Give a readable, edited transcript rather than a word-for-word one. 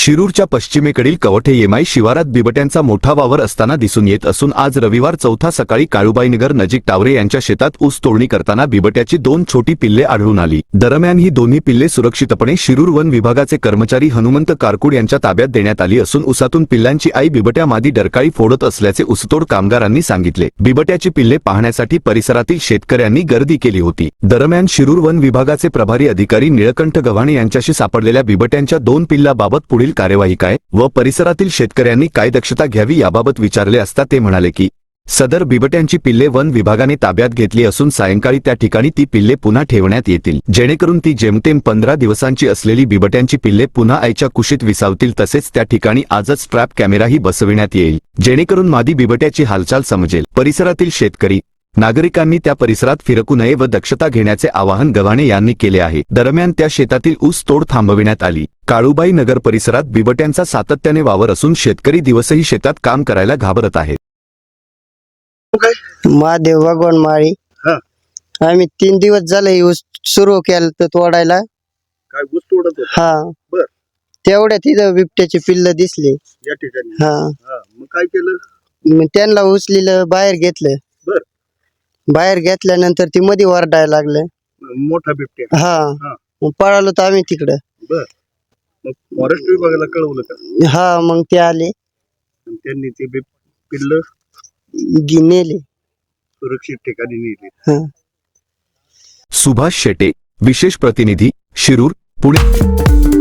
शिरूरच्या पश्चिमेकडील कवठे येमाई शिवारात बिबट्यांचा मोठा वावर असताना दिसून येत असून आज रविवार चौथा सकाळी काळुबाईनगर नजीक टावरे यांच्या शेतात ऊस तोडणी करताना बिबट्याची 2 छोटी पिल्ले आढळून आली। दरम्यान ही दोन्ही पिल्ले सुरक्षितपणे शिरूर वन विभागाचे कर्मचारी हनुमंत कारकुड यांच्या ताब्यात देण्यात आली असून ऊसातून पिल्लांची आई बिबट्या मादी डरकाळी फोडत असल्याचे ऊसतोड कामगारांनी सांगितले। बिबट्याची पिल्ले पाहण्यासाठी परिसरातील शेतकऱ्यांनी गर्दी केली होती। दरम्यान शिरूर वन विभागाचे प्रभारी अधिकारी निळकंठ गव्हाणे यांच्याशी सापडलेल्या बिबट्यांच्या 2 पिल्लाबाबत पुढील कार्यवाही काय व परिसरातील शेतकऱ्यांनी काय दक्षता घ्यावी याबाबत विचारले असता ते म्हणाले की सदर बिबट्यांची पिल्ले वन विभागाने ताब्यात घेतली असून सायंकाळी त्या ठिकाणी ती पिल्ले पुन्हा ठेवण्यात येतील, जेणेकरून ती जेमतेम 15 दिवसांची असलेली बिबट्यांची पिल्ले पुन्हा आईच्या कुशीत विसावतील। तसेच त्या ठिकाणी आजच ट्रॅप कॅमेराही बसविण्यात येईल, जेणेकरून मादी बिबट्याची हालचाल समजेल। परिसरातील शेतकरी नागरिकांनी त्या परिसरात फिरकू नये व दक्षता घेण्याचे आवाहन गव्हाणे यांनी केले आहे। दरम्यान त्या शेतातील ऊस तोड थांबविण्यात आली। काळुबाई नगर परिसरात बिबट्यांचा सातत्याने वावर असून शेतकरी दिवसही शेतात काम करायला घाबरत आहेत। महादेव भगवान माळी आम्ही 3 दिवस झाले ऊस सुरू केलं तर तोडायला। काय ऊस तोडत होता? हा बर तेवढ्या तिथं बिबट्याची पिल्ल दिसली या ठिकाणी। हा मग काय केलं? मग त्यांना उचलीलं बाहेर घेतलं। बर बाहेर घेतल्यानंतर ती मध्ये वरडायला लागलं। मोठा बिबट्या? हा मग पळालो तर आम्ही तिकडं। बर मग फॉरेस्ट विभागाला कळवलं का? हा मग ते आले आणि त्यांनी ते पिल्ल नेले सुरक्षित ठिकाणी नेली। हा सुभाष शेटे, विशेष प्रतिनिधी, शिरूर, पुणे।